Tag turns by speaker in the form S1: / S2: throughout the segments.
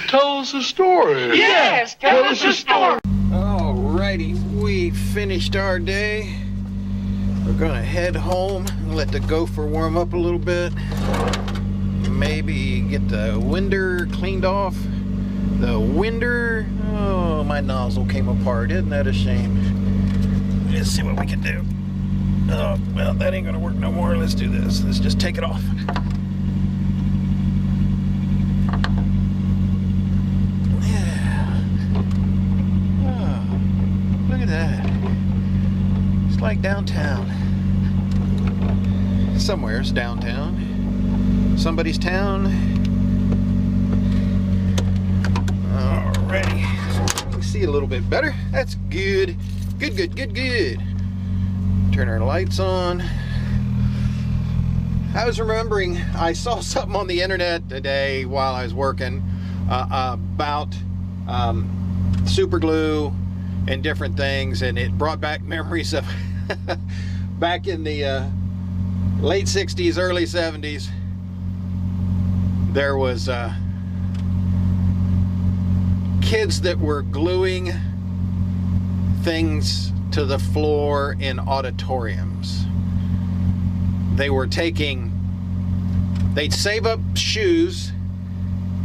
S1: Tell us a story.
S2: Yes, tell us a story.
S3: Alrighty, we finished our day. We're gonna head home and let the gopher warm up a little bit. Maybe get the winder cleaned off. The winder, oh, my nozzle came apart. Isn't that a shame? Let's see what we can do. Oh, well, that ain't gonna work no more. Let's do this. Let's just take it off. Yeah. Oh, look at that. It's like downtown. Somewhere's downtown. Somebody's town. Alrighty. You can see a little bit better. That's good. Good. Turn our lights on. I was remembering, I saw something on the internet today while I was working about super glue and different things, and it brought back memories of back in the late 60s, early 70s. There was kids that were gluing things to the floor in auditoriums. They were they'd save up shoes,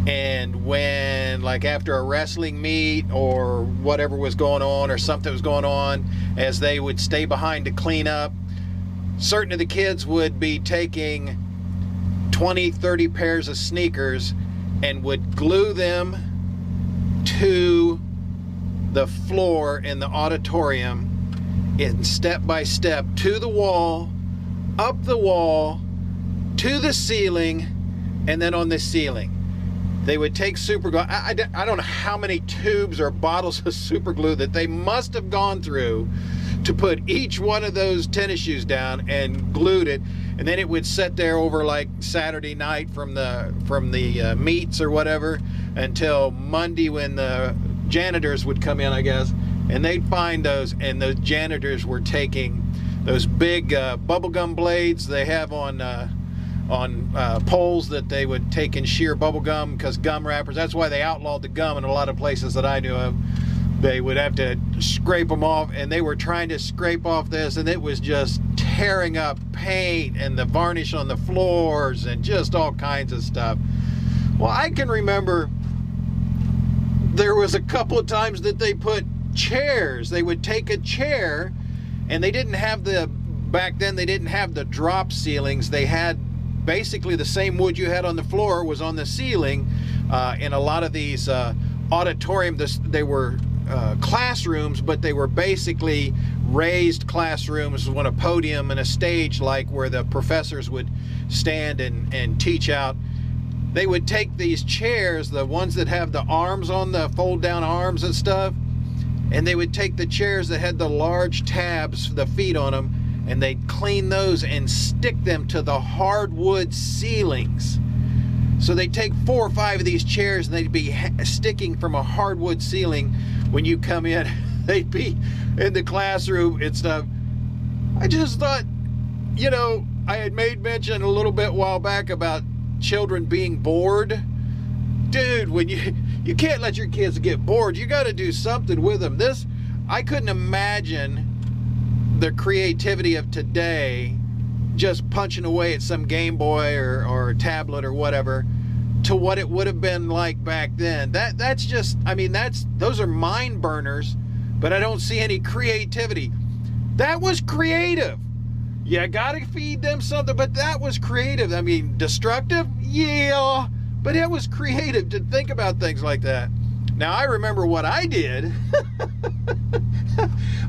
S3: and when, like after a wrestling meet or whatever was going on or something was going on, as they would stay behind to clean up, certain of the kids would be taking 20, 30 pairs of sneakers and would glue them to the floor in the auditorium in step by step to the wall, up the wall, to the ceiling, and then on the ceiling. They would take super glue. I don't know how many tubes or bottles of super glue that they must have gone through to put each one of those tennis shoes down and glued it, and then it would sit there over like Saturday night from the meets or whatever until Monday when the janitors would come in, I guess, and they'd find those, and those janitors were taking those big bubblegum blades they have on poles that they would take and shear bubblegum, because gum wrappers, that's why they outlawed the gum in a lot of places that I knew of. They would have to scrape them off, and they were trying to scrape off this, and it was just tearing up paint and the varnish on the floors and just all kinds of stuff. Well, I can remember there was a couple of times that they put chairs. They would take a chair, and they didn't have back then they didn't have the drop ceilings. They had basically the same wood you had on the floor was on the ceiling. In a lot of these auditoriums, they were classrooms, but they were basically raised classrooms on a podium and a stage, like where the professors would stand and teach out. They would take these chairs, the ones that have the arms on the fold down arms and stuff, and they would take the chairs that had the large tabs, the feet on them, and they'd clean those and stick them to the hardwood ceilings. So they'd take 4 or 5 of these chairs, and they'd be sticking from a hardwood ceiling. When you come in, they'd be in the classroom and stuff. I just thought, you know, I had made mention a little bit while back about children being bored. Dude, when you can't let your kids get bored. You got to do something with them. I couldn't imagine the creativity of today just punching away at some Game Boy or tablet or whatever to what it would have been like back then. That's just, I mean, those are mind burners, but I don't see any creativity. That was creative. You gotta feed them something, but that was creative. I mean, destructive? Yeah, but it was creative to think about things like that. Now, I remember what I did.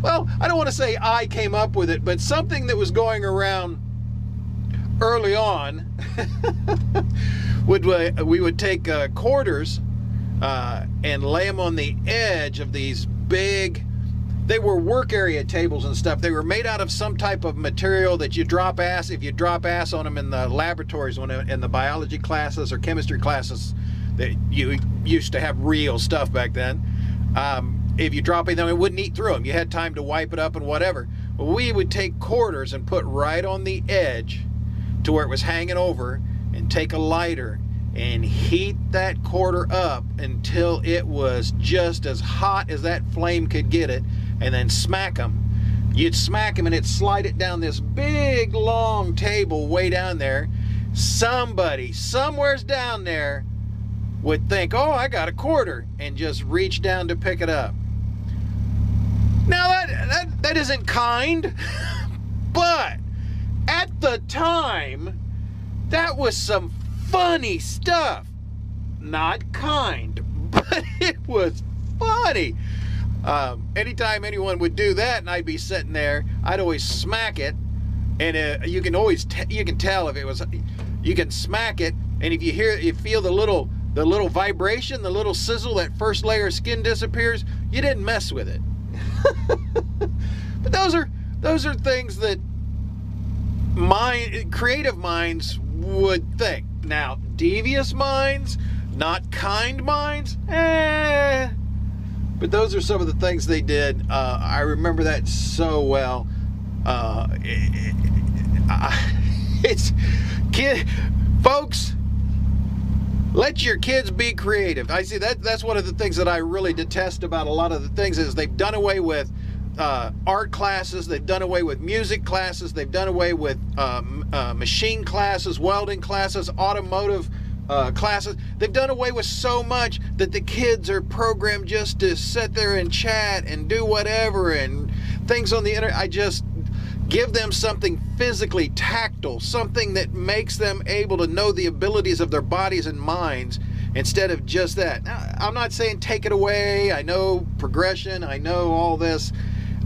S3: Well, I don't want to say I came up with it, but something that was going around early on, we would take quarters and lay them on the edge of these big, they were work area tables and stuff. They were made out of some type of material that you drop ass. If you drop ass on them in the laboratories, in the biology classes or chemistry classes, that you used to have real stuff back then. If you drop it, then it wouldn't eat through them. You had time to wipe it up and whatever. But we would take quarters and put right on the edge to where it was hanging over, and take a lighter and heat that quarter up until it was just as hot as that flame could get it, and then smack them. You'd smack them and it'd slide it down this big long table way down there. Somebody somewhere's down there would think, oh, I got a quarter, and just reach down to pick it up. Now that isn't kind, but at the time, that was some funny stuff. Not kind, but it was funny. Anytime anyone would do that and I'd be sitting there, I'd always smack it, and you can always you can tell if it was, you can smack it, and if you feel the little vibration, the little sizzle, that first layer of skin disappears, you didn't mess with it. But those are things that creative minds would think. Now, devious minds, not kind minds, but those are some of the things they did. I remember that so well. Folks, let your kids be creative. I see that's one of the things that I really detest about a lot of the things is they've done away with art classes, they've done away with music classes, they've done away with machine classes, welding classes, automotive classes. They've done away with so much that the kids are programmed just to sit there and chat and do whatever and things on the internet. I just give them something physically tactile, something that makes them able to know the abilities of their bodies and minds instead of just that. Now, I'm not saying take it away. I know progression. I know all this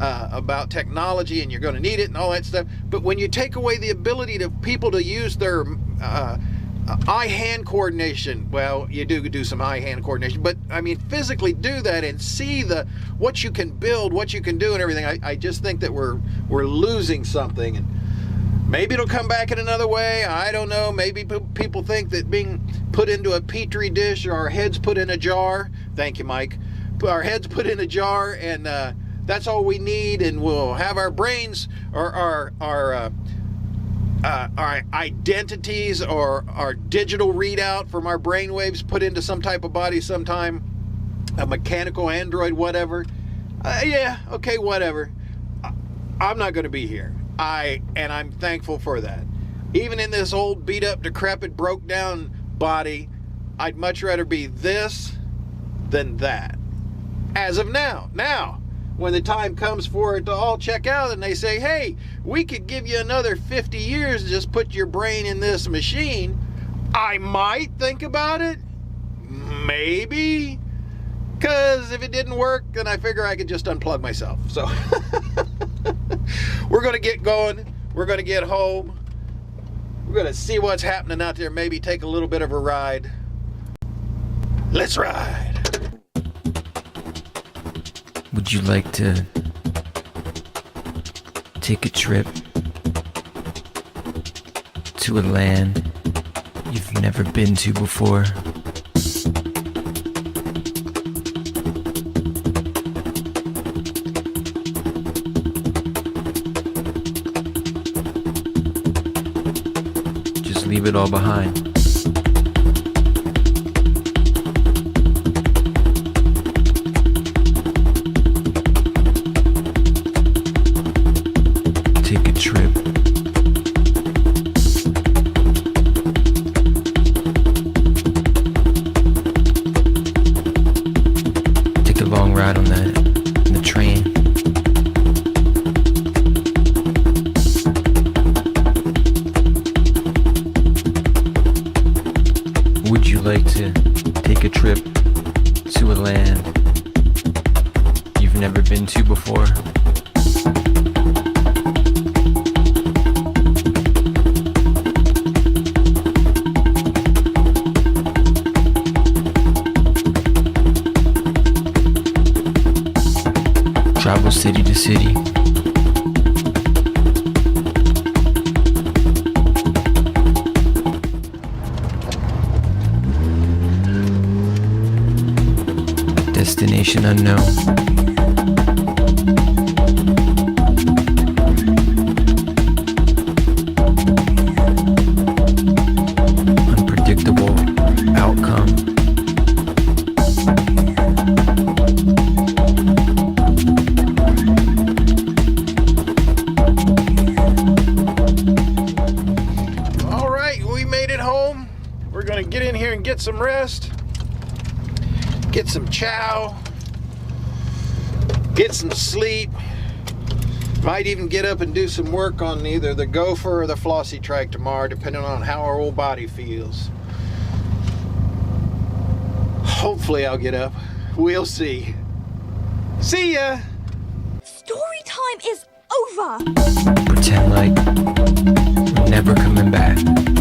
S3: about technology, and you're going to need it and all that stuff. But when you take away the ability to people to use their eye-hand coordination, well, you do some eye-hand coordination, but I mean physically do that and see what you can build, what you can do, and everything. I just think that we're losing something, and maybe it'll come back in another way. I don't know. Maybe people think that being put into a petri dish or our heads put in a jar. Thank you, Mike. Our heads put in a jar, and that's all we need, and we'll have our brains or our identities or our digital readout from our brainwaves put into some type of body sometime, a mechanical android, whatever. Yeah, okay, whatever. I'm not going to be here. And I'm thankful for that. Even in this old beat up, decrepit, broke down body, I'd much rather be this than that. As of now. Now, when the time comes for it to all check out and they say, hey, we could give you another 50 years to just put your brain in this machine, I might think about it. Maybe. Because if it didn't work, then I figure I could just unplug myself. So we're going to get going. We're going to get home. We're going to see what's happening out there. Maybe take a little bit of a ride. Let's ride.
S1: Would you like to take a trip to a land you've never been to before? Just leave it all behind. Take a trip. Take a long ride on the train. Would you like to take a trip to a land you've never been to before? Travel city to city. Destination unknown. Unpredictable.
S3: get some rest, get some chow, get some sleep. Might even get up and do some work on either the gopher or the flossy track tomorrow, depending on how our old body feels. Hopefully I'll get up. We'll see. See ya!
S4: Story time is over!
S1: Pretend like we're never coming back.